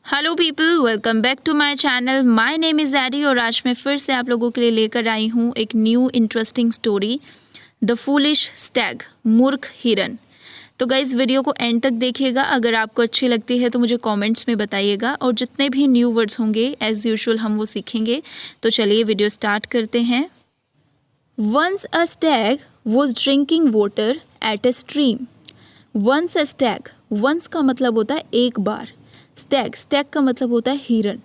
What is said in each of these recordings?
Hello people, welcome back to my channel. My name is Eddie और आज मैं फिर से आप लोगों के लिए लेकर आई हूँ एक new interesting story, the foolish Stag, मूर्ख हिरन। तो गाइज़ वीडियो को एंड तक देखिएगा। अगर आपको अच्छी लगती है तो मुझे कमेंट्स में बताइएगा और जितने भी न्यू वर्ड्स होंगे एज़ यूजुअल हम वो सीखेंगे। तो चलिए वीडियो स्टार्ट करते हैं। Once a stag was drinking water at a stream. Once a stag, once का मतलब होता है एक बार, स्टैग, स्टैग का मतलब होता है हिरन।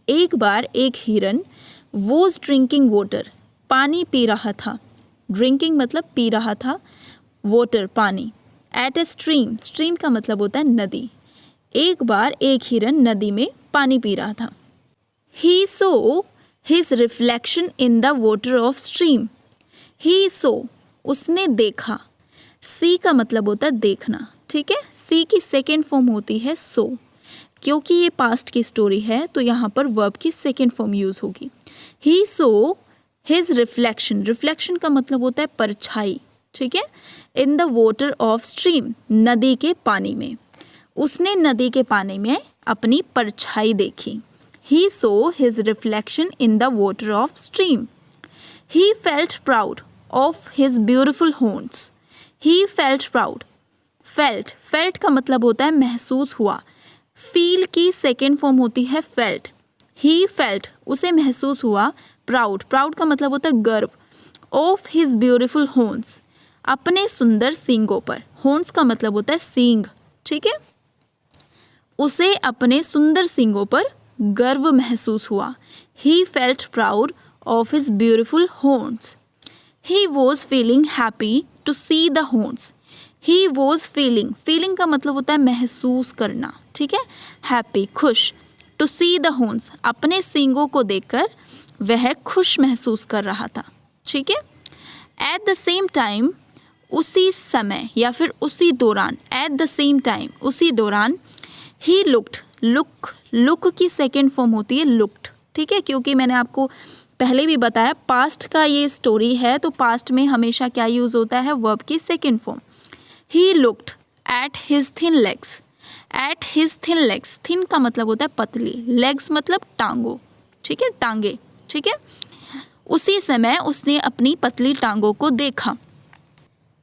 एक बार एक हिरन वॉज ड्रिंकिंग वाटर, पानी पी रहा था। ड्रिंकिंग मतलब पी रहा था, वाटर पानी। एट ए स्ट्रीम, स्ट्रीम का मतलब होता है नदी। एक बार एक हिरन नदी में पानी पी रहा था। He saw his reflection in the water of stream. He saw, उसने देखा। सी का मतलब होता है देखना, ठीक है। सी की सेकेंड फॉर्म होती है सो। क्योंकि ये पास्ट की स्टोरी है तो यहाँ पर वर्ब की सेकेंड फॉर्म यूज होगी। ही सो हिज रिफ्लेक्शन, रिफ्लेक्शन का मतलब होता है परछाई, ठीक है। इन द वाटर ऑफ स्ट्रीम, नदी के पानी में। उसने नदी के पानी में अपनी परछाई देखी। He saw his reflection in the water of stream. He felt proud of his beautiful horns. He felt proud, felt, felt का मतलब होता है महसूस हुआ। फील की सेकेंड फॉर्म होती है फेल्ट। ही फेल्ट, उसे महसूस हुआ। प्राउड, प्राउड का मतलब होता है गर्व। ऑफ हिज ब्यूटिफुल हॉर्न्स, अपने सुंदर सींगों पर। हॉर्न्स का मतलब होता है सींग, ठीक है। उसे अपने सुंदर सींगों पर गर्व महसूस हुआ। He felt proud of his beautiful horns. He was feeling happy to see the horns. He was feeling, feeling का मतलब होता है महसूस करना, ठीक है। हैप्पी, खुश। टू सी द हॉर्न्स, अपने सींगों को देखकर वह खुश महसूस कर रहा था, ठीक है। एट द सेम टाइम, उसी समय या फिर उसी दौरान, एट द सेम टाइम, उसी दौरान। ही लुक्ड, लुक की सेकेंड फॉर्म होती है लुक्ड, ठीक है। क्योंकि मैंने आपको पहले भी बताया पास्ट का ये स्टोरी है तो पास्ट में हमेशा क्या यूज़ होता है, वर्ब की second form. He looked at his thin legs. At his thin legs, thin का मतलब होता है पतली, लेग्स मतलब टांगों, ठीक है, टांगे, ठीक है। उसी समय उसने अपनी पतली टांगों को देखा।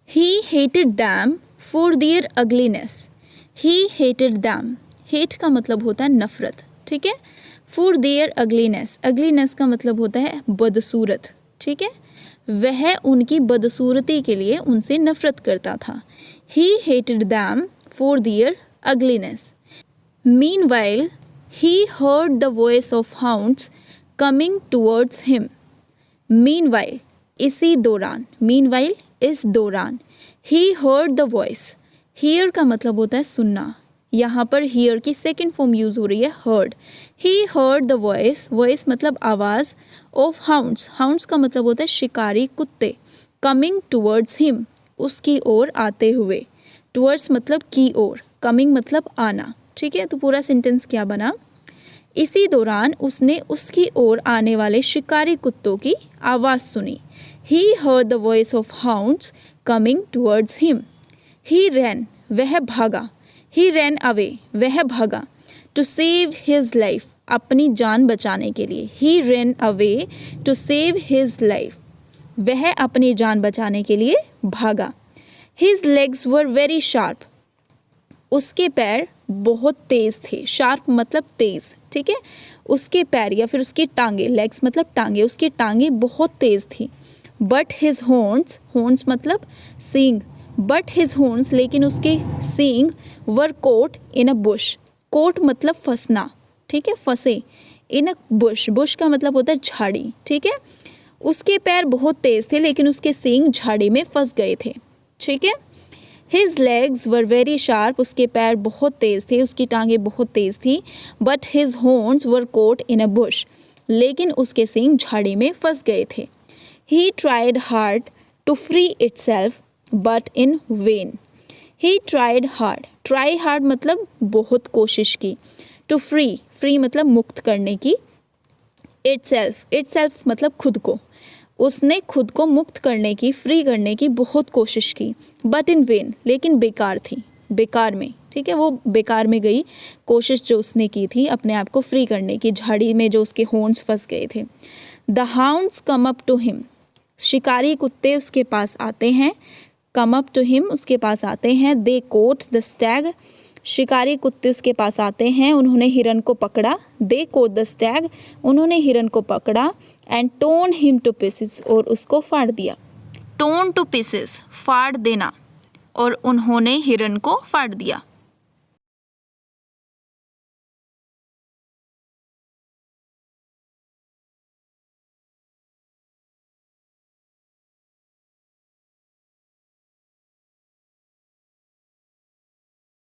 He hated them for their ugliness. He hated them, hate का मतलब होता है नफरत, ठीक है। फॉर देयर अगलीनेस, अगलीनेस का मतलब होता है बदसूरत, ठीक है। वह उनकी बदसूरती के लिए उनसे नफरत करता था। He hated them for their ugliness. Meanwhile, he heard the voice of hounds coming towards him. Meanwhile, इसी दौरान, meanwhile इस दौरान। He heard the voice. Hear का मतलब होता है सुनना। यहाँ पर hear की सेकेंड फॉर्म यूज हो रही है heard. He heard the voice, voice मतलब आवाज़, of hounds. Hounds का मतलब होता है शिकारी कुत्ते। Coming towards him, उसकी ओर आते हुए। टूवर्ड्स मतलब की ओर, कमिंग मतलब आना, ठीक है। तो पूरा सेंटेंस क्या बना, इसी दौरान उसने उसकी ओर आने वाले शिकारी कुत्तों की आवाज़ सुनी। He heard the voice of hounds coming towards him. He ran, वह भागा। ही रैन अवे, वह भागा। टू सेव हिज लाइफ, अपनी जान बचाने के लिए। He ran away to save his life, वह अपनी जान बचाने के लिए भागा। His legs were very sharp. उसके पैर बहुत तेज़ थे। शार्प मतलब तेज़, ठीक है। उसके पैर या फिर उसकी टांगे, लेग्स मतलब टांगे, उसकी टांगे बहुत तेज़ थी। But his horns, horns मतलब सींग। But his horns, लेकिन उसके सींग were caught in a bush. Caught मतलब फंसना, ठीक है, फंसे। In a bush, bush का मतलब होता है झाड़ी, ठीक है। उसके पैर बहुत तेज़ थे लेकिन उसके सींग झाड़ी में फंस गए थे, ठीक है। His legs were very sharp, उसके पैर बहुत तेज़ थे, उसकी टांगें बहुत तेज़ थी। But his horns were caught in a bush, लेकिन उसके सींग झाड़ी में फंस गए थे। He tried hard to free itself, but in vain. He tried hard, try hard मतलब बहुत कोशिश की। To free, free मतलब मुक्त करने की। Itself, itself मतलब खुद को। उसने खुद को मुक्त करने की, फ्री करने की बहुत कोशिश की। बट इन वेन, लेकिन बेकार थी, बेकार में, ठीक है, वो बेकार में गई कोशिश जो उसने की थी अपने आप को फ्री करने की, झाड़ी में जो उसके हॉर्न्स फंस गए थे। The hounds come up to him, शिकारी कुत्ते उसके पास आते हैं, कम अप टू हिम उसके पास आते हैं। दे कोट द स्टैग, शिकारी कुत्ते उसके पास आते हैं, उन्होंने हिरन को पकड़ा। दे कोट द स्टैग, उन्होंने हिरन को पकड़ा। And tone him two pieces, और उसको फाड़ दिया। टोन टू पीसेस, फाड़ देना, और उन्होंने हिरन को फाड़ दिया।